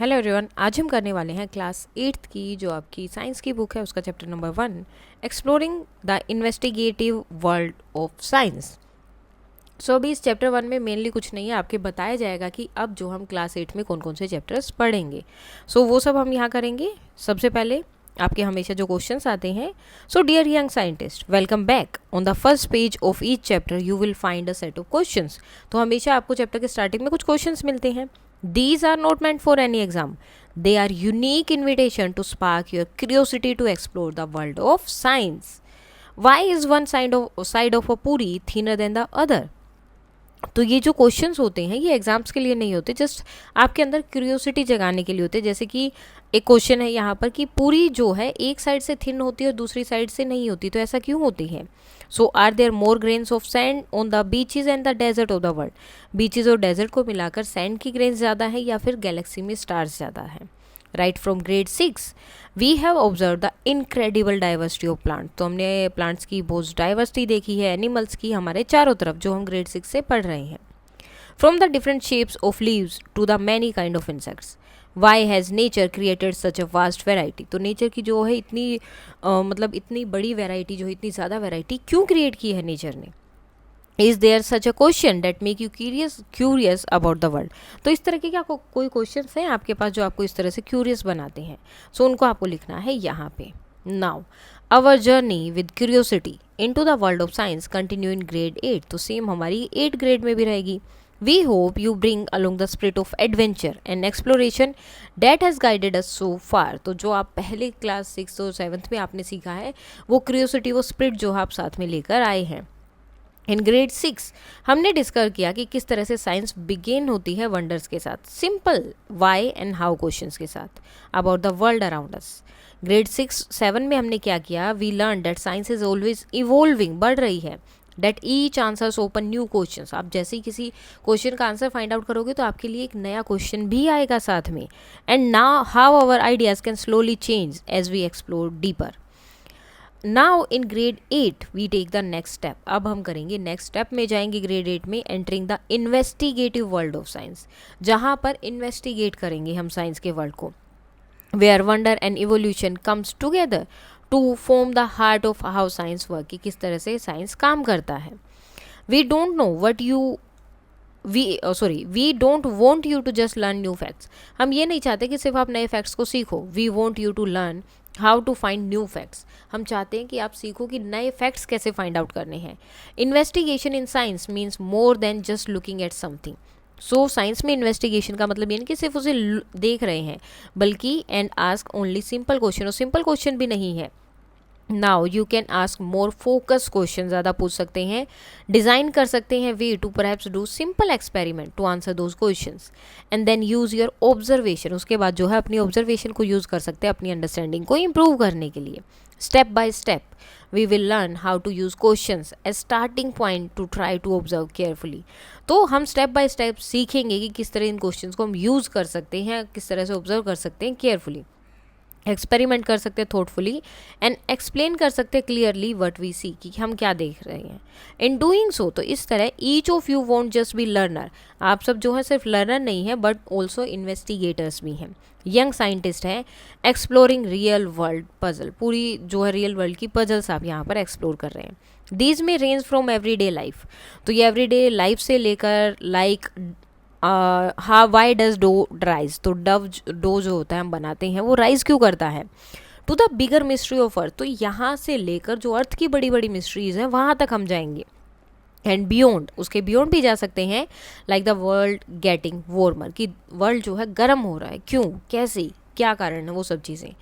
Hello everyone, आज हम करने वाले हैं क्लास 8th की जो आपकी साइंस की बुक है उसका chapter number 1 exploring the investigative world of science. So अभी इस चैप्टर 1 में मेनली कुछ नहीं है, आपके बताया जाएगा कि अब जो हम क्लास 8 में कौन कौन से चैप्टर्स पढ़ेंगे। वो सब हम यहाँ करेंगे। सबसे पहले आपके हमेशा जो क्वेश्चंस आते हैं। So dear young scientist, welcome back. On the first page of each chapter you will find a set of questions. तो हमेशा आपको चैप्टर के स्टार्टिंग में कुछ क्वेश्चंस मिलते हैं। These are not meant for any exam. They are unique invitation to spark your curiosity to explore the world of science. Why is one side of a puri thinner than the other? तो ये जो questions होते हैं ये exams के लिए नहीं होते, जस्ट आपके अंदर क्यूरियोसिटी जगाने के लिए होते हैं। जैसे कि एक क्वेश्चन है यहाँ पर कि पूरी जो है एक साइड से थिन होती है और दूसरी साइड से नहीं होती, तो ऐसा क्यों होती है? So are there more grains of sand on the beaches and the desert of the world? Beaches और डेजर्ट को मिलाकर सैंड की ग्रेन्स ज़्यादा है या फिर गैलेक्सी में स्टार्स ज़्यादा है? Right from grade 6 we have observe the incredible diversity of plant. तो हमने प्लांट्स की बहुत डाइवर्सिटी देखी है, एनिमल्स की हमारे चारों तरफ, जो हम ग्रेड 6 से पढ़ रहे हैं। From the different shapes of leaves to the many kind of insects, why has nature created such a vast variety? तो नेचर की जो है इतनी मतलब इतनी बड़ी वेराइटी, जो है इतनी ज़्यादा वेराइटी क्यों क्रिएट की है नेचर ने? Is there such a question that make you curious about the world? तो इस तरह के क्या कोई क्वेश्चन हैं आपके पास जो आपको इस तरह से क्यूरियस बनाते हैं? उनको आपको लिखना है यहाँ पे। Now our journey with curiosity in to the world of science continue in grade 8। तो सेम हमारी 8 ग्रेड में भी रहेगी। We hope you bring along the spirit of adventure and exploration that has guided us so far. तो जो आप पहले class 6 और 7th में आपने सीखा है वो क्यूरियोसिटी, वो स्पिरिट जो आप साथ में लेकर आए हैं। इन ग्रेड 6 हमने डिस्कस किया कि किस तरह से साइंस बिगेन होती है वंडर्स के साथ, simple why and how questions के साथ about the world around us. Grade 6-7 में हमने क्या किया? We learn that science is always evolving, बढ़ रही है। That each answers open new questions. आप जैसे ही किसी क्वेश्चन का आंसर फाइंड आउट करोगे तो आपके लिए एक नया क्वेश्चन भी आएगा साथ में। And now how our ideas can slowly change as we explore deeper. Now in grade 8 we take the next step. अब हम करेंगे नेक्स्ट स्टेप में जाएंगे ग्रेड 8 में, entering the investigative world of science, जहाँ पर इन्वेस्टिगेट करेंगे हम साइंस के वर्ल्ड को। Where wonder and evolution comes together to form the heart of how science work, कि किस तरह से साइंस काम करता है। We don't know what you we don't want you to just learn new facts. हम ये नहीं चाहते कि सिर्फ आप नए फैक्ट्स को सीखो। We want you to learn how to find new facts. हम चाहते हैं कि आप सीखो कि नए फैक्ट्स कैसे फाइंड आउट करने हैं। Investigation in science means more than just looking at something. Science में इन्वेस्टिगेशन का मतलब ये नहीं कि सिर्फ उसे देख रहे हैं, बल्कि and ask only simple question, और सिंपल क्वेश्चन भी नहीं है। Now you can ask more focus question, ज़्यादा पूछ सकते हैं, डिज़ाइन कर सकते हैं way to perhaps do simple experiment to answer those questions and then use your observation. उसके बाद जो है अपनी ऑब्जर्वेशन को यूज़ कर सकते हैं अपनी अंडरस्टैंडिंग को इम्प्रूव करने के लिए। Step by step we will learn how to use questions as starting point to try to observe carefully. तो हम स्टेप बाय स्टेप सीखेंगे कि किस तरह इन क्वेश्चंस को हम यूज़ कर सकते हैं, किस तरह से ऑब्जर्व कर सकते हैं केयरफुली, एक्सपेरिमेंट कर सकते हैं थॉटफुली, एंड एक्सप्लेन कर सकते हैं क्लियरली व्हाट वी सी, कि हम क्या देख रहे हैं। इन डूइंग सो, तो इस तरह each of you want just be learner, आप सब जो है सिर्फ लर्नर नहीं है बट ऑल्सो इन्वेस्टिगेटर्स भी हैं, यंग साइंटिस्ट हैं, एक्सप्लोरिंग रियल वर्ल्ड पजल। पूरी जो है रियल वर्ल्ड की पजल्स आप यहाँ पर एक्सप्लोर कर रहे हैं। दीज में रेंज फ्रॉम एवरीडे लाइफ। तो ये एवरीडे लाइफ से लेकर लाइक हाँ वाई डज डो राइज, तो डो जो होता है हम बनाते हैं वो राइज क्यों करता है, to the bigger mystery of earth. तो यहाँ से लेकर जो अर्थ की बड़ी बड़ी मिस्ट्रीज हैं वहाँ तक हम जाएंगे। एंड बियॉन्ड, उसके बियॉन्ड भी जा सकते हैं, like the world getting warmer, कि वर्ल्ड जो है गर्म हो रहा है, क्यों, कैसे, क्या कारण है, वो सब चीज़ें।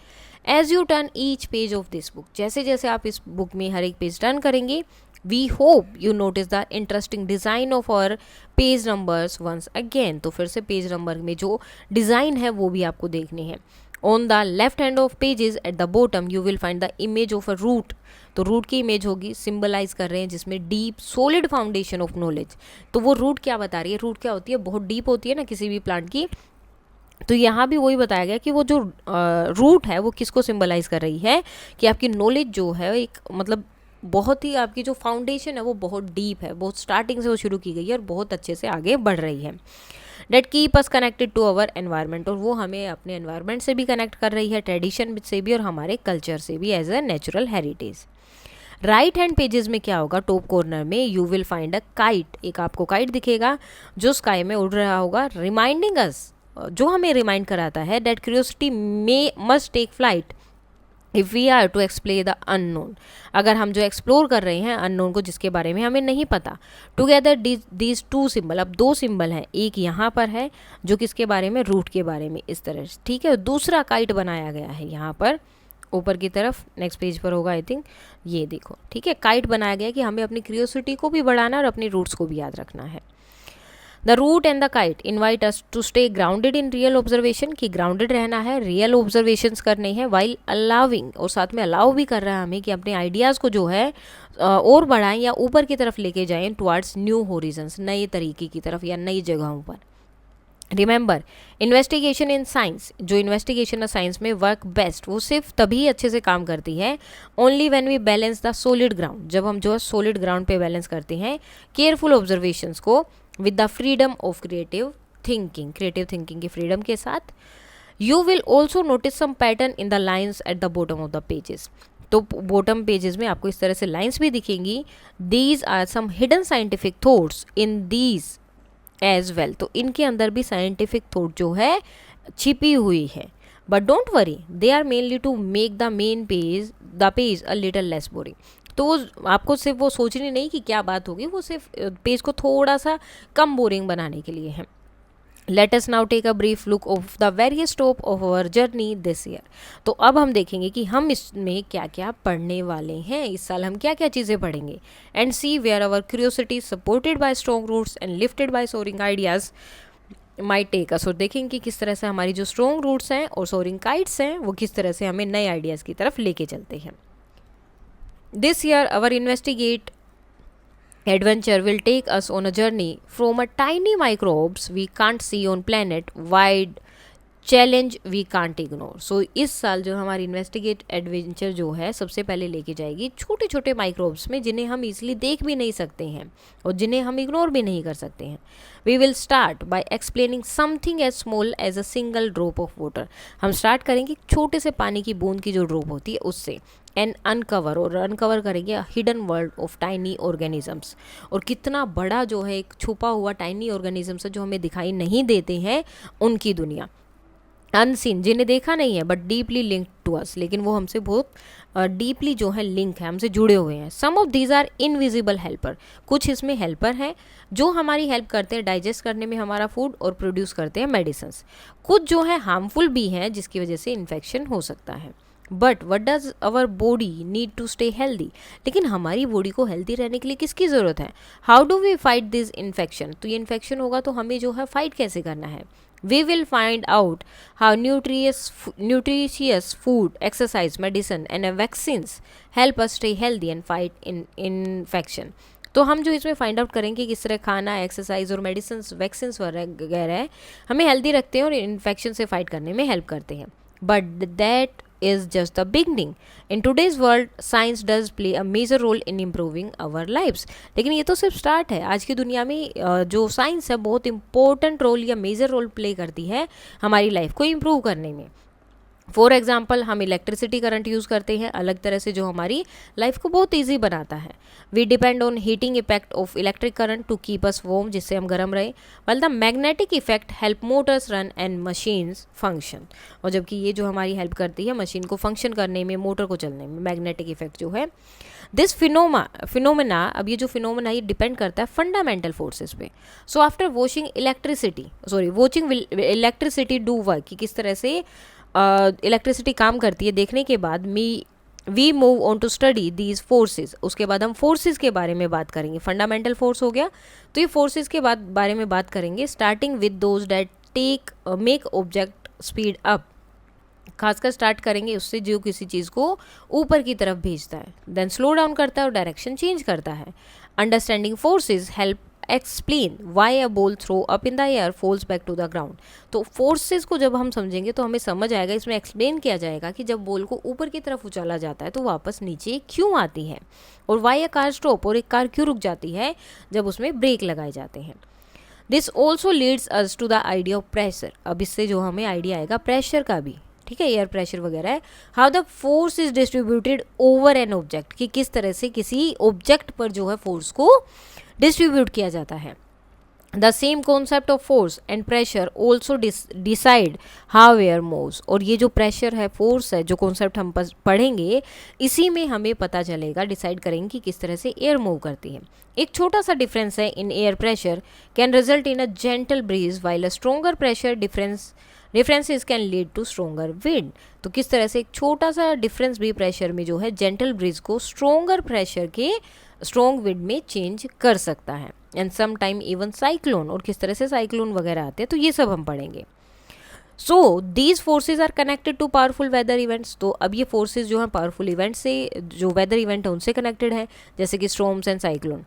As you turn each page of this book, जैसे जैसे आप इस बुक में हर एक पेज टर्न करेंगे, we hope you notice the interesting design of our page numbers once again. तो फिर से पेज नंबर में जो डिज़ाइन है वो भी आपको देखने हैं। On the left hand of pages at the bottom you will find the image of a root. तो रूट की इमेज होगी, सिंबलाइज कर रहे हैं जिसमें deep solid foundation of knowledge. तो वो रूट क्या बता रही है? रूट क्या होती है? बहुत डीप होती है ना किसी भी प्लांट की। तो यहाँ भी वही बताया गया कि वो जो रूट है वो किसको सिंबलाइज कर रही है, कि आपकी नॉलेज जो है एक मतलब बहुत ही, आपकी जो फाउंडेशन है वो बहुत डीप है, बहुत स्टार्टिंग से वो शुरू की गई है और बहुत अच्छे से आगे बढ़ रही है। That keep us connected to our environment, और वो हमें अपने एनवायरनमेंट से भी कनेक्ट कर रही है, ट्रेडिशन से भी और हमारे कल्चर से भी as a natural heritage. Right hand pages में क्या होगा, टॉप कॉर्नर में you will find a kite, एक आपको काइट दिखेगा जो स्काई में उड़ रहा होगा, रिमाइंडिंग अस, जो हमें रिमाइंड कराता है that curiosity may must take flight if we are to explore the unknown, अगर हम जो एक्सप्लोर कर रहे हैं अननोन को जिसके बारे में हमें नहीं पता। टुगेदर दीज टू सिंबल, अब दो सिंबल हैं, एक यहाँ पर है जो किसके बारे में, रूट के बारे में, इस तरह से, ठीक है। दूसरा काइट बनाया गया है यहाँ पर ऊपर की तरफ, नेक्स्ट पेज पर होगा आई थिंक, ये देखो, ठीक है। काइट बनाया गया कि हमें अपनी क्यूरियोसिटी को भी बढ़ाना है और अपनी रूट्स को भी याद रखना है। The root and the kite invite us to stay grounded in real observation, कि ग्राउंडेड रहना है, रियल ऑब्जर्वेशंस करने हैं, वाइल अलाउिंग, और साथ में अलाउ भी कर रहा है हमें कि अपने आइडियाज़ को जो है और बढ़ाएं या ऊपर की तरफ लेके जाएं टुवर्ड्स न्यू होरिजन्स, नए तरीके की तरफ या नई जगहों पर। रिमेंबर, इन्वेस्टिगेशन इन साइंस, जो इन्वेस्टिगेशन है साइंस में वर्क बेस्ट, वो सिर्फ तभी अच्छे से काम करती है only when we balance the solid ground, जब हम जो है सॉलिड ग्राउंड पे बैलेंस करते हैं केयरफुल ऑब्जर्वेशंस को with the freedom of creative thinking की फ्रीडम के साथ। You will also notice some pattern in the lines at the bottom of the pages, तो बॉटम पेजेस में आपको इस तरह से लाइन्स भी दिखेंगी। These are some hidden scientific thoughts in these as well, तो इनके अंदर भी साइंटिफिक थॉट जो है छिपी हुई है, but don't worry they are mainly to make the page a little less boring, तो आपको सिर्फ वो सोचनी नहीं कि क्या बात होगी, वो सिर्फ पेज को थोड़ा सा कम बोरिंग बनाने के लिए है। Let us now take a brief look of the various stop of our journey this year, तो अब हम देखेंगे कि हम इसमें क्या क्या पढ़ने वाले हैं, इस साल हम क्या क्या चीज़ें पढ़ेंगे, and see where our curiosity supported by strong roots and lifted by soaring ideas might take us, और देखेंगे कि किस तरह से हमारी जो स्ट्रॉन्ग रूट्स हैं और सोरिंग काइट्स हैं वो किस तरह से हमें नए आइडियाज़ की तरफ लेके चलते हैं। This year our investigate adventure will take us on a journey from a tiny microbes we can't see on planet wide challenge we can't ignore. So इस साल जो हमारी इन्वेस्टिगेट एडवेंचर जो है सबसे पहले लेके जाएगी छोटे छोटे माइक्रोब्स में जिन्हें हम इजीली देख भी नहीं सकते हैं और जिन्हें हम इग्नोर भी नहीं कर सकते हैं। We will start by explaining something as small as a single drop of water. हम स्टार्ट करेंगे छोटे से पानी की बूंद की जो ड्रॉप होती है उससे, एंड अनकवर करेंगे hidden world of tiny organisms, और कितना बड़ा जो है एक छुपा हुआ टाइनी ऑर्गेनिजम्स है जो हमें दिखाई नहीं देते हैं, उनकी दुनिया अनसीन, जिन्हें देखा नहीं है but deeply linked to us, लेकिन वो हमसे बहुत डीपली जो है लिंक है, हमसे जुड़े हुए हैं। Some of these are invisible helper, कुछ इसमें हेल्पर हैं जो हमारी हेल्प करते हैं डाइजेस्ट करने में हमारा फूड और प्रोड्यूस करते हैं मेडिसिन। कुछ जो है हार्मफुल भी हैं जिसकी वजह से इन्फेक्शन हो सकता है। But what does our body need to stay healthy, लेकिन हमारी बॉडी को हेल्दी रहने के लिए किसकी ज़रूरत है? How do we fight this infection, तो ये इन्फेक्शन होगा तो हमें जो है फाइट कैसे करना है? We will find out how nutritious food, exercise, medicine and vaccines help us stay healthy and fight infection. तो हम जो इसमें फाइंड आउट करेंगे किस तरह खाना, एक्सरसाइज और मेडिसिन, वैक्सीन वगैरह हमें हेल्दी रखते हैं और इन्फेक्शन से फाइट करने में हेल्प करते हैं। But that is just the beginning. In today's world, science does play a major role in improving our lives. लेकिन ये तो सिर्फ स्टार्ट है। आज की दुनिया में जो साइंस है बहुत इंपॉर्टेंट रोल या मेजर रोल प्ले करती है हमारी लाइफ को इम्प्रूव करने में। फॉर एग्जाम्पल हम इलेक्ट्रिसिटी करंट यूज़ करते हैं अलग तरह से जो हमारी लाइफ को बहुत ईजी बनाता है। We depend on heating effect of electric current to keep us warm, जिससे हम गर्म रहे, well the magnetic effect help motors run and machines function, और जबकि ये जो हमारी हेल्प करती है मशीन को फंक्शन करने में, मोटर को चलने में, मैग्नेटिक इफेक्ट जो है। दिस फिनोमेना, अब ये जो फिनोमेना ये डिपेंड करता है फंडामेंटल फोर्सेस पे। So after watching electricity do work, कि किस तरह से इलेक्ट्रिसिटी काम करती है देखने के बाद we move on to study these forces. उसके बाद हम फोर्सेज के बारे में बात करेंगे। फंडामेंटल फोर्स हो गया तो ये फोर्सेज के बारे में बात करेंगे, starting with those that make object speed up, खासकर स्टार्ट करेंगे उससे जो किसी चीज़ को ऊपर की तरफ भेजता है, देन स्लो डाउन करता है और डायरेक्शन चेंज करता है। Understanding forces help explain why a ball throw up in the air falls back to the ground. तो फोर्सेस को जब हम समझेंगे तो हमें समझ आएगा, इसमें एक्सप्लेन किया जाएगा कि जब बॉल को ऊपर की तरफ उछाला जाता है तो वापस नीचे क्यों आती है, और वाई अ कार स्टॉप, और एक कार क्यों रुक जाती है जब उसमें ब्रेक लगाए जाते हैं। This also leads us to the idea of pressure. अब इससे जो हमें आइडिया आएगा प्रेशर का भी, ठीक है, एयर प्रेशर वगैरह है। How the force is distributed over an object, कि किस तरह से किसी ऑब्जेक्ट पर जो है फोर्स को डिस्ट्रीब्यूट किया जाता है। The same concept of force and pressure also decide how air moves. और ये जो प्रेशर है, फोर्स है, जो कॉन्सेप्ट हम पढ़ेंगे, इसी में हमें पता चलेगा, डिसाइड करेंगे कि किस तरह से एयर मूव करती है। एक छोटा सा डिफरेंस है in air pressure can result in a gentle breeze while a stronger pressure differences can lead to stronger wind. तो किस तरह से एक छोटा सा डिफरेंस भी प्रेशर में जो है जेंटल ब्रीज को स्ट्रोंगर प्रेशर के स्ट्रोंग विंड में चेंज कर सकता है। And some time even cyclone, और किस तरह से साइक्लोन वगैरह आते हैं, तो ये सब हम पढ़ेंगे। So these forces are connected to powerful weather events. तो अब ये फोर्सेज जो हैं पावरफुल इवेंट से, जो वेदर इवेंट है उनसे कनेक्टेड है, जैसे कि स्टॉर्म्स एंड साइक्लोन,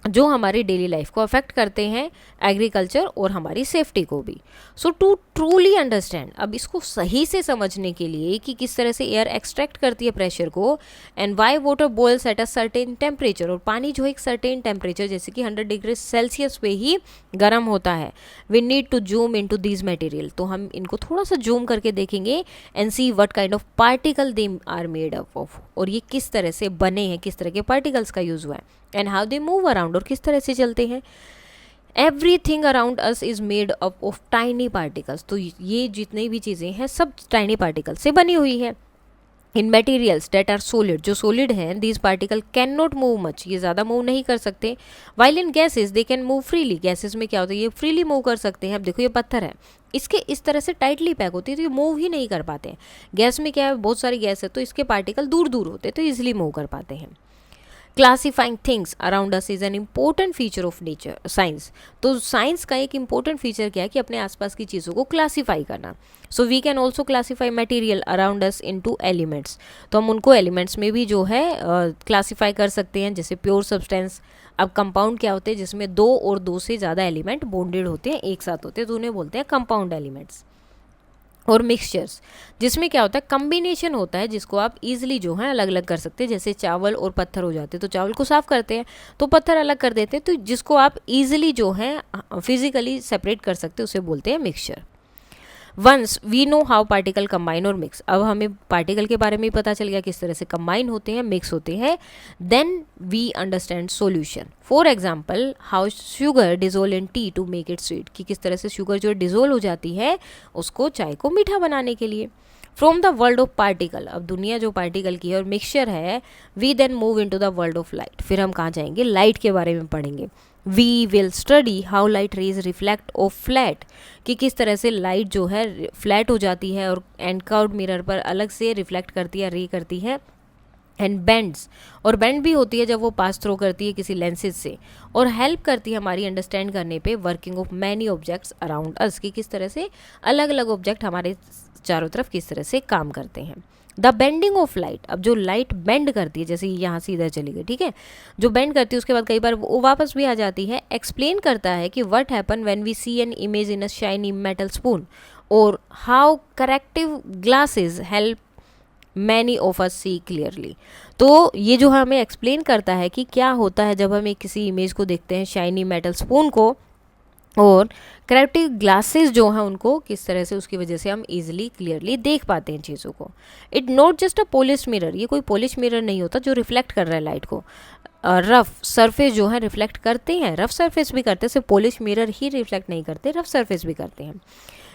जो हमारी डेली लाइफ को अफेक्ट करते हैं, एग्रीकल्चर और हमारी सेफ्टी को भी। सो टू ट्रूली अंडरस्टैंड, अब इसको सही से समझने के लिए कि किस तरह से एयर एक्सट्रैक्ट करती है प्रेशर को, and why water boils at a certain temperature, और पानी जो है एक सर्टेन टेम्परेचर जैसे कि 100 डिग्री सेल्सियस पे ही गर्म होता है। We need to zoom in to these material, तो हम इनको थोड़ा सा जूम करके देखेंगे and see what kind of particle they are made up of, और ये किस तरह से बने हैं, किस तरह के पार्टिकल्स का यूज हुआ है, and how they move around, और किस तरह से चलते हैं। Everything around us is made up of tiny particles, तो ये जितनी भी चीज़ें हैं सब टाइनी पार्टिकल्स से बनी हुई है। इन मटेरियल्स डेट आर सोलिड, जो सोलिड हैं, these particle can not move much, ये ज़्यादा मूव नहीं कर सकते। While in gases they can move freely, gases में क्या होता है, ये फ्रीली मूव कर सकते हैं। अब देखो ये पत्थर है, इसके इस तरह से टाइटली पैक होती है तो ये मूव ही नहीं कर पाते हैं। गैस में क्या है, बहुत सारी गैस है तो इसके पार्टिकल दूर दूर होते हैं तो ईजिली मूव कर पाते हैं। Classifying things around us is an important feature of nature science. तो साइंस का एक इंपॉर्टेंट फीचर क्या है कि अपने आसपास की चीज़ों को क्लासीफाई करना। So we can also classify material around us into elements, तो हम उनको एलिमेंट्स में भी जो है क्लासीफाई कर सकते हैं, जैसे प्योर सब्सटेंस। अब कंपाउंड क्या होते हैं, जिसमें दो और दो से ज़्यादा एलिमेंट बॉन्डेड होते हैं, एक साथ होते हैं, तो उन्हें बोलते हैं कंपाउंड एलिमेंट्स। और मिक्सचर्स, जिसमें क्या होता है, कम्बिनेशन होता है, जिसको आप इजीली जो है अलग अलग कर सकते हैं। जैसे चावल और पत्थर हो जाते हैं तो चावल को साफ करते हैं तो पत्थर अलग कर देते हैं, तो जिसको आप इजीली जो है फिजिकली सेपरेट कर सकते हैं उसे बोलते हैं mixture. Once we know how particle combine और मिक्स, अब हमें पार्टिकल के बारे में पता चल गया किस तरह से कंबाइन होते हैं, मिक्स होते हैं, then we understand solution. For example how sugar dissolve in tea to make it sweet, कि किस तरह से शुगर जो डिजोल्व हो जाती है उसको चाय को मीठा बनाने के लिए। From the world of particle, अब दुनिया जो पार्टिकल की है और मिक्सचर है, we then move in to the world of light, फिर हम कहाँ जाएंगे, लाइट के बारे में पढ़ेंगे। We will study how light rays reflect off flat, कि किस तरह से लाइट जो है फ्लैट हो जाती है और एनकाउड मिरर पर अलग से रिफ्लेक्ट करती है, रे करती है, एंड बेंड्स, और बेंड भी होती है जब वो पास थ्रो करती है किसी लेंसेज से, और हेल्प करती है हमारी अंडरस्टैंड करने पे working of many objects around us, कि किस तरह से अलग अलग ऑब्जेक्ट हमारे चारों तरफ किस तरह से काम करते हैं। द बेंडिंग ऑफ लाइट, अब जो लाइट बेंड करती है, जैसे यहाँ से इधर चली गई, ठीक है, जो बेंड करती है उसके बाद कई बार वो वापस भी आ जाती है, एक्सप्लेन करता है कि what happen when we see an image in a shiny metal spoon, और how corrective glasses help many of us see clearly. तो ये जो हमें एक्सप्लेन करता है कि क्या होता है जब हम एक किसी इमेज को देखते हैं, शाइनी मेटल स्पून को, और करेक्टिव ग्लासेस जो हैं उनको किस तरह से उसकी वजह से हम इजीली क्लियरली देख पाते हैं चीज़ों को। It not just a polish mirror, ये कोई पॉलिश मिरर नहीं होता जो रिफ्लेक्ट कर रहा है लाइट को। रफ सरफेस जो है रिफ्लेक्ट करते हैं, रफ सरफेस भी करते हैं, सिर्फ पॉलिश मिरर ही रिफ्लेक्ट नहीं करते, रफ सरफेस भी करते हैं।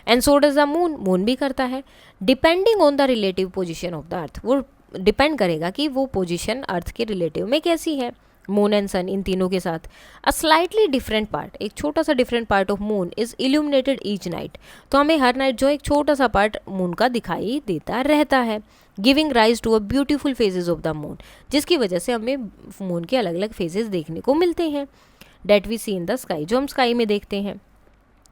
And so does the moon, moon भी करता है। Depending on the relative position of the earth, वो डिपेंड करेगा कि वो पोजिशन अर्थ के रिलेटिव में कैसी है, मून एंड सन इन तीनों के साथ। अ स्लाइटली डिफरेंट पार्ट, एक छोटा सा different part of moon is illuminated each night, तो हमें हर नाइट जो एक छोटा सा पार्ट मून का दिखाई देता रहता है, giving rise to a beautiful phases of the moon, जिसकी वजह से हमें मून के अलग अलग फेजेस देखने को मिलते हैं, that we see in the sky, जो हम स्काई में देखते हैं।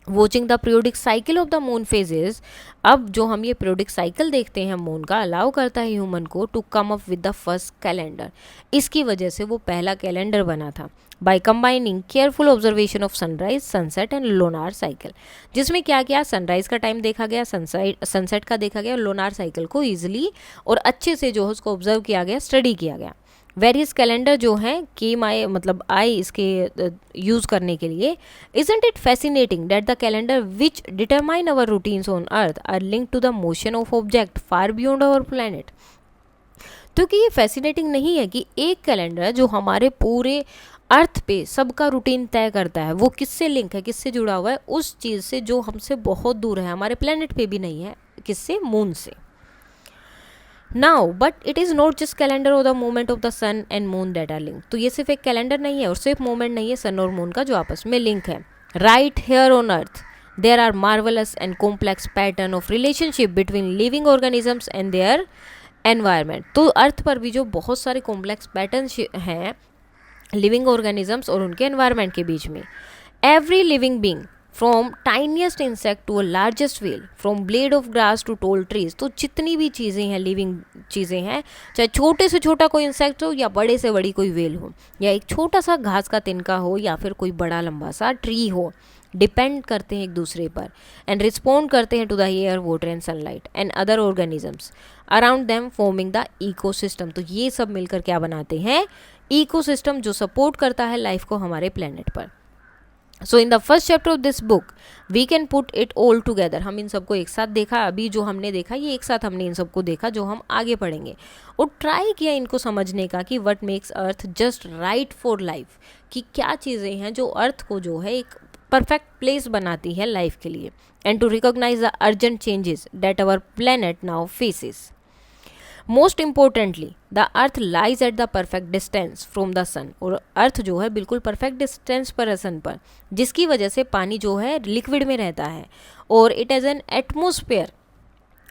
Watching the periodic cycle of the moon phases, अब जो हम ये पीरियोडिक साइकिल देखते हैं मून का, अलाउ करता है ह्यूमन को to come up with the first calendar, इसकी वजह से वो पहला कैलेंडर बना था। By combining careful observation of sunrise, sunset and lunar cycle, जिसमें क्या किया, सनराइज का टाइम देखा गया, सनसेट का देखा गया, और लोनार साइकिल को ईजिली और अच्छे से जो है उसको ऑब्जर्व किया गया, स्टडी किया गया। वेरियस कैलेंडर जो हैं केम आए मतलब आए इसके यूज़ करने के लिए. Isn't it fascinating that the calendar which determine our routines on earth are linked to the motion of object far beyond our planet. तो कि ये फैसिनेटिंग नहीं है कि एक कैलेंडर जो हमारे पूरे अर्थ पे सबका रूटीन तय करता है वो किससे लिंक है, किससे जुड़ा हुआ है, उस चीज़ से जो हमसे बहुत दूर है, हमारे प्लेनेट पे भी नहीं है. किससे? मून से. Now but it is not just calendar और the movement of the sun and moon that are link. तो ये सिर्फ एक कैलेंडर नहीं है और सिर्फ मूवमेंट नहीं है सन और मून का जो आपस में लिंक है. Right here on earth there are marvellous and complex pattern of relationship between living organisms and their environment. तो अर्थ पर भी जो बहुत सारे कॉम्प्लेक्स पैटर्न हैं लिविंग ऑर्गेनिजम्स और उनके एनवायरनमेंट के बीच में. Every living being from tiniest insect to a largest whale, from blade of grass to tall trees. तो जितनी भी चीज़ें हैं लिविंग चीज़ें हैं, चाहे छोटे से छोटा कोई इंसेक्ट हो या बड़े से बड़ी कोई व्हेल हो या एक छोटा सा घास का तिनका हो या फिर कोई बड़ा लंबा सा ट्री हो, डिपेंड करते हैं एक दूसरे पर एंड रिस्पॉन्ड करते हैं to the air water and sunlight and other organisms around them forming the ecosystem. तो ये सब मिलकर क्या बनाते हैं? इकोसिस्टम, जो सपोर्ट करता है लाइफ को हमारे प्लेनेट पर. So in the first chapter of this book we can put it all together. हम इन सबको एक साथ देखा, अभी जो हमने देखा ये एक साथ हमने इन सबको देखा जो हम आगे पढ़ेंगे, और ट्राई किया इनको समझने का कि what makes earth just right for life, कि क्या चीज़ें हैं जो अर्थ को जो है एक परफेक्ट प्लेस बनाती है लाइफ के लिए, and to recognise the urgent changes that our planet now faces. Most importantly the earth lies at the perfect distance from the sun. और अर्थ जो है बिल्कुल परफेक्ट डिस्टेंस पर है सन पर, जिसकी वजह से पानी जो है लिक्विड में रहता है. और इट एज एन एटमोसफेयर,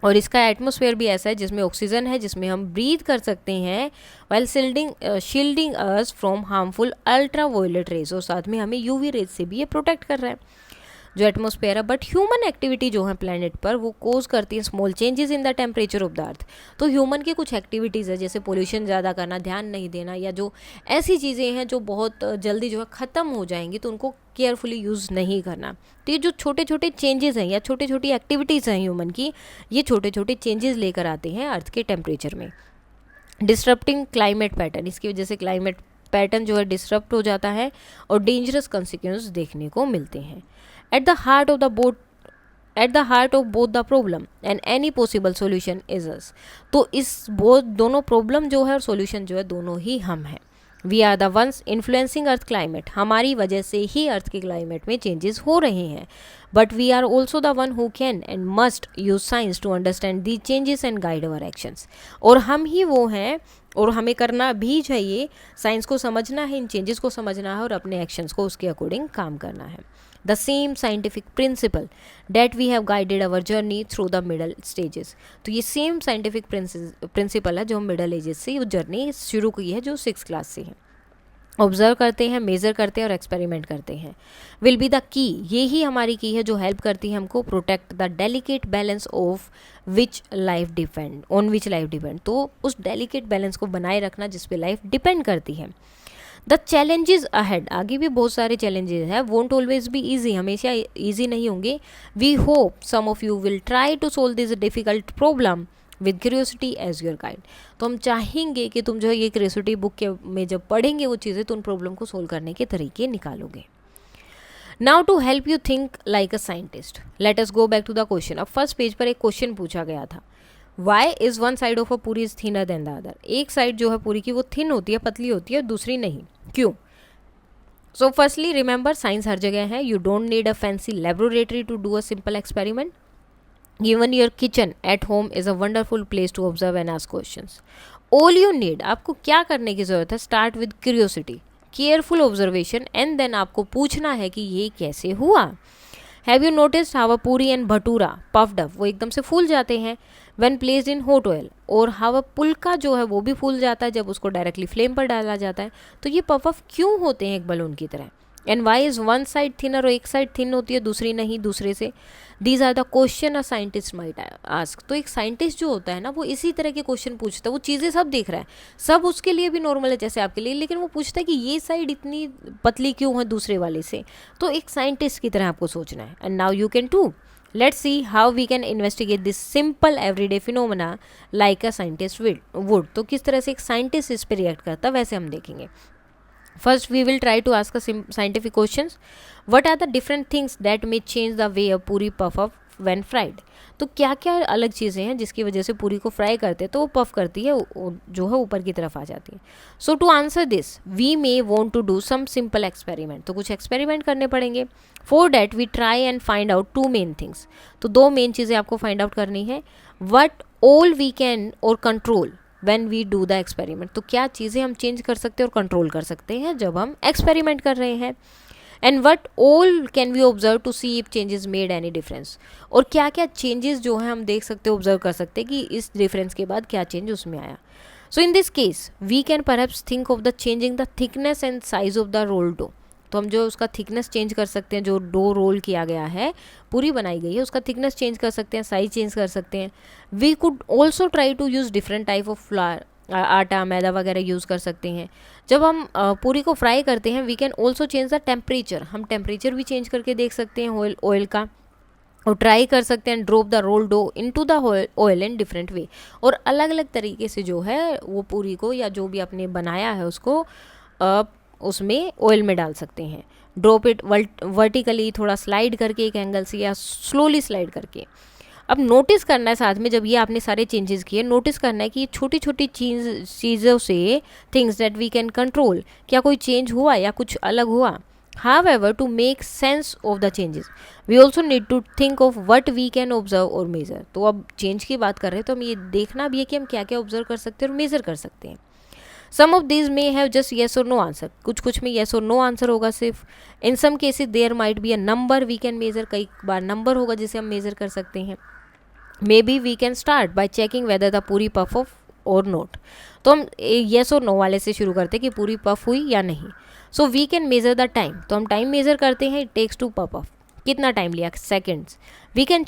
और इसका एटमोसफेयर भी ऐसा है जिसमें ऑक्सीजन है, जिसमें हम ब्रीथ कर सकते हैं, while shielding us from harmful ultraviolet rays. और साथ में हमें यूवी रेज से भी ये प्रोटेक्ट कर रहा है जो एटमोसफेयर है. बट ह्यूमन एक्टिविटी जो है प्लैनेट पर वो कोज करती है small changes in the temperature of the earth. तो ह्यूमन की कुछ एक्टिविटीज़ है जैसे पोल्यूशन ज़्यादा करना, ध्यान नहीं देना, या जो ऐसी चीज़ें हैं जो बहुत जल्दी जो है ख़त्म हो जाएंगी तो उनको केयरफुली यूज़ नहीं करना. तो ये जो छोटे छोटे चेंजेस हैं या छोटी छोटी एक्टिविटीज़ हैं ह्यूमन की, ये छोटे छोटे चेंजेस लेकर आते हैं अर्थ के टेम्परेचर में. डिस्टर्बिंग क्लाइमेट पैटर्न, इसकी वजह से क्लाइमेट पैटर्न जो है डिस्टर्ब हो जाता है और डेंजरस कॉन्सिक्वेंस देखने को मिलते हैं. At the heart of both the problem and any possible solution is us. तो इस दोनों प्रॉब्लम जो है और सॉल्यूशन जो है दोनों ही हम हैं. We are the ones influencing earth climate, हमारी वजह से ही अर्थ के क्लाइमेट में चेंजेस हो रहे हैं. But we are also the one who can and must use science to understand the changes and guide our actions. और हम ही वो हैं और हमें करना भी चाहिए, साइंस को समझना है, इन चेंजेस को समझना है और अपने एक्शंस को उसके अकॉर्डिंग काम करना है. The same scientific principle that we have guided our journey through the middle stages. तो ये सेम साइंटिफिक प्रिंसिपल है जो हम मिडल एजेस से ये जर्नी शुरू की है जो 6th क्लास से है. ऑब्जर्व करते हैं, मेज़र करते हैं और एक्सपेरिमेंट करते हैं. विल बी द की, ये ही हमारी की है जो हेल्प करती है हमको protect the delicate balance of on which life depend. तो उस डेलिकेट बैलेंस को बनाए रखना जिस पे लाइफ डिपेंड करती है. द चैलेंजेस अहेड, आगे भी बहुत सारे चैलेंजेस हैं, वोंट ऑलवेज बी ईजी, हमेशा ईजी नहीं होंगे. We hope some of you will try to solve this difficult problem with curiosity as your guide. तो हम चाहेंगे कि तुम जो है ये क्यूरियोसिटी बुक के में जब पढ़ेंगे वो चीज़ें तो उन प्रॉब्लम को सोल्व करने के तरीके निकालोगे. Now to help you think like a scientist, let us go back to the question. अब फर्स्ट पेज पर एक क्वेश्चन पूछा गया था, why is one side of a puri is thinner than the other. एक साइड जो है पूरी की वो थिन होती है, पतली होती है, दूसरी नहीं, क्यों? सो फर्स्टली रिमेंबर, साइंस हर जगह है. You don't need a fancy laboratory to do a simple experiment. Even your kitchen at home is a wonderful place to observe and ask questions. All you need, आपको क्या करने की ज़रूरत है? Start with curiosity, careful observation, and then आपको पूछना है कि ये कैसे हुआ. Have you noticed how a puri and bhatura puffed up, वो एकदम से फूल जाते हैं when placed in hot oil, और हाउ अ पुल्का जो है वो भी फूल जाता है जब उसको डायरेक्टली फ्लेम पर डाला जाता है. तो ये पफ अप क्यों होते हैं एक बलून की तरह? And why is one side thinner, और एक साइड थिन होती है दूसरी नहीं दूसरे से. These are the question a scientist might ask. तो एक साइंटिस्ट जो होता है ना वो इसी तरह के क्वेश्चन पूछता है. वो चीज़ें सब देख रहा है, सब उसके लिए भी नॉर्मल है जैसे आपके लिए, लेकिन वो पूछता है कि ये साइड इतनी पतली क्यों है दूसरे वाले से. तो एक साइंटिस्ट की तरह आपको सोचना है. And now you can to Let's see how we can investigate this simple everyday phenomena like a scientist would. तो किस तरह से एक साइंटिस्ट इस पे रिएक्ट करता वैसे हम देखेंगे. First, we will try to ask a scientific questions. What are the different things that may change the way a puri puff up when fried? तो क्या क्या अलग चीज़ें हैं जिसकी वजह से पूरी को फ्राई करते हैं तो वो पफ करती है, जो है ऊपर की तरफ आ जाती है. So to answer this we may want to do some simple experiment. तो कुछ एक्सपेरिमेंट करने पड़ेंगे. For that we try and find out two main things. तो दो मेन चीज़ें आपको फाइंड आउट करनी है. What all we can or control when we do the experiment. तो क्या चीज़ें हम चेंज कर सकते हैं और कंट्रोल कर सकते हैं जब हम एक्सपेरिमेंट कर रहे हैं. And what all can we observe to see if changes made any difference. और क्या क्या चेंजेस जो है हम देख सकते हैं, ऑब्जर्व कर सकते हैं कि इस डिफरेंस के बाद क्या चेंज उसमें आया. So in this case we can perhaps think of the changing the thickness and size of the roll dough. तो हम जो उसका थिकनेस चेंज कर सकते हैं, जो डो रोल किया गया है, पूरी बनाई गई है, उसका थिकनेस चेंज कर सकते हैं, साइज चेंज कर सकते हैं. We could also try to use different type of flour, आटा मैदा वगैरह यूज़ कर सकते हैं. जब हम पूरी को फ्राई करते हैं we can also change the temperature. हम टेम्परेचर भी चेंज करके देख सकते हैं ऑयल का, और ट्राई कर सकते हैं drop the roll dough into the oil in different way. और अलग अलग तरीके से जो है वो पूरी को या जो भी आपने बनाया है उसको उसमें ऑयल में डाल सकते हैं. ड्रॉप इट वर्टिकली, थोड़ा स्लाइड करके एक एंगल से, या स्लोली स्लाइड करके. अब नोटिस करना है साथ में, जब ये आपने सारे चेंजेस किए, नोटिस करना है कि छोटी छोटी चीज़ों से things that we can control, क्या कोई चेंज हुआ या कुछ अलग हुआ. However, to make sense of the changes, we also need to think of what we can observe or measure. तो अब चेंज की बात कर रहे हैं तो हम ये देखना भी है कि हम क्या क्या ऑब्जर्व कर सकते हैं और मेजर कर सकते हैं. Some of these may have just yes or no answer. कुछ में yes or no आंसर होगा सिर्फ. In some cases there might be a number we can measure. कई बार नंबर होगा जिसे हम मेजर कर सकते हैं. Maybe we can start by checking whether the पूरी puff off or not. तो हम yes और no वाले से शुरू करते हैं कि पूरी puff हुई या नहीं. So we can measure the time. तो हम टाइम मेजर करते हैं. It takes to puff off. कितना टाइम लिया, seconds. We can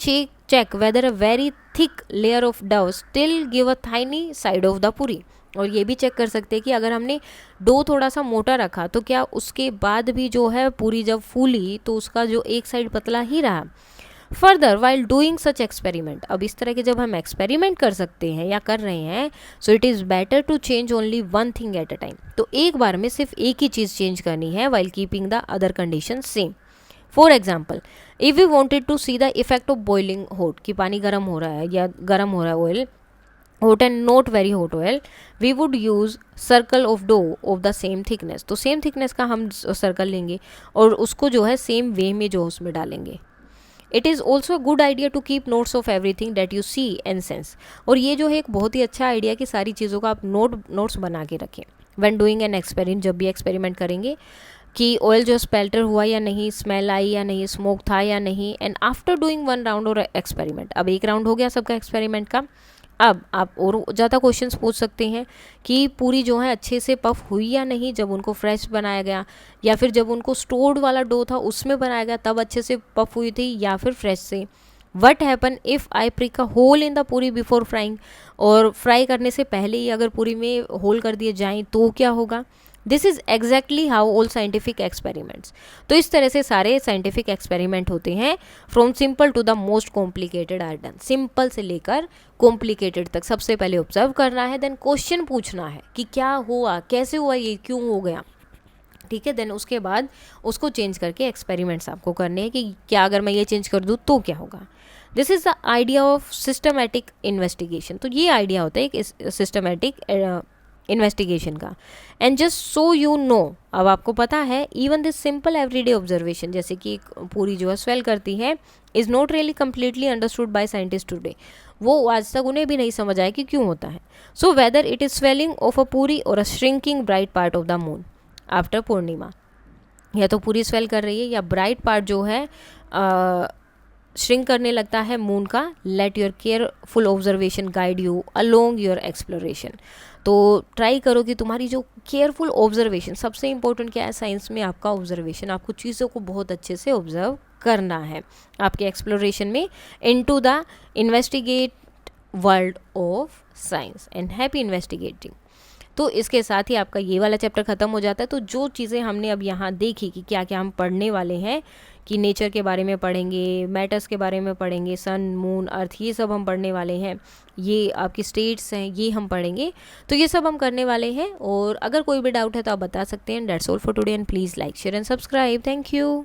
check whether a very thick layer of dough still give a tiny side of the पूरी. और ये भी चेक कर सकते हैं कि अगर हमने डो थोड़ा सा मोटा रखा तो क्या उसके बाद भी जो है पूरी जब फूली तो उसका जो एक साइड पतला ही रहा. Further while doing such experiment, अब इस तरह के जब हम एक्सपेरिमेंट कर सकते हैं या कर रहे हैं, so it is better to change only one thing at a time. तो एक बार में सिर्फ एक ही चीज़ चेंज करनी है while keeping the other condition same. For example, if we wanted to see the effect of boiling hot, कि पानी गर्म हो रहा है या गर्म हो रहा है oil, hot and not very hot oil, we would use circle of dough of the same thickness. तो सेम थिकनेस का हम सर्कल लेंगे और उसको जो है सेम वे में जो उसमें डालेंगे. It is also a good idea to keep notes of everything that you see and sense. और ये जो है एक बहुत ही अच्छा आइडिया कि सारी चीज़ों का आप नोट्स बना के रखें व्हेन डूइंग एन एक्सपेरिमेंट. जब भी एक्सपेरिमेंट करेंगे कि ऑयल जो स्पेल्टर हुआ या नहीं, स्मेल आई या नहीं, स्मोक था या नहीं. And after doing one round और एक्सपेरिमेंट, अब एक राउंड हो गया सबका एक्सपेरिमेंट का, अब आप और ज़्यादा क्वेश्चंस पूछ सकते हैं कि पूरी जो है अच्छे से पफ हुई या नहीं जब उनको फ्रेश बनाया गया, या फिर जब उनको स्टोर्ड वाला डो था उसमें बनाया गया तब अच्छे से पफ हुई थी या फिर फ्रेश से. What happen if I prick a hole in the puri before frying, और फ्राई करने से पहले ही अगर पूरी में होल कर दिए जाएँ तो क्या होगा. This is exactly how all scientific experiments. तो इस तरह से सारे साइंटिफिक एक्सपेरिमेंट होते हैं. From simple to the most complicated are done. Simple से लेकर कॉम्प्लिकेटेड तक सबसे पहले ऑब्जर्व करना है, देन क्वेश्चन पूछना है कि क्या हुआ, कैसे हुआ, ये क्यों हो गया, ठीक है. देन उसके बाद उसको चेंज करके एक्सपेरिमेंट्स आपको करने हैं कि क्या अगर मैं ये चेंज कर दूँ तो क्या होगा. This is the idea of systematic investigation. तो ये आइडिया होता है एक सिस्टमैटिक इन्वेस्टिगेशन का. And just so you know, अब आपको पता है, even this simple everyday observation, जैसे कि एक पूरी जो है स्वेल करती है, is not really completely understood by scientist today. वो आज तक उन्हें भी नहीं समझ आया कि क्यों होता है. So whether it is swelling of a puri or a shrinking bright part of the moon after Purnima, या तो पूरी स्वेल कर रही है या ब्राइट पार्ट जो है श्रिंक करने लगता है मून का. Let your careful observation guide you along your exploration. तो ट्राई करो कि तुम्हारी जो केयरफुल ऑब्जर्वेशन, सबसे इंपॉर्टेंट क्या है साइंस में, आपका ऑब्जर्वेशन, आपको चीज़ों को बहुत अच्छे से ऑब्जर्व करना है आपके एक्सप्लोरेशन में into the investigate world of science. And happy investigating. तो इसके साथ ही आपका ये वाला चैप्टर ख़त्म हो जाता है। तो जो चीज़ें हमने अब यहाँ देखी कि क्या क्या हम पढ़ने वाले हैं, कि नेचर के बारे में पढ़ेंगे, मैटर्स के बारे में पढ़ेंगे, सन मून अर्थ, ये सब हम पढ़ने वाले हैं, ये आपकी स्टेट्स हैं ये हम पढ़ेंगे, तो ये सब हम करने वाले हैं। और अगर कोई भी डाउट है तो आप बता सकते हैं। That's all for today and please like share and subscribe. Thank you.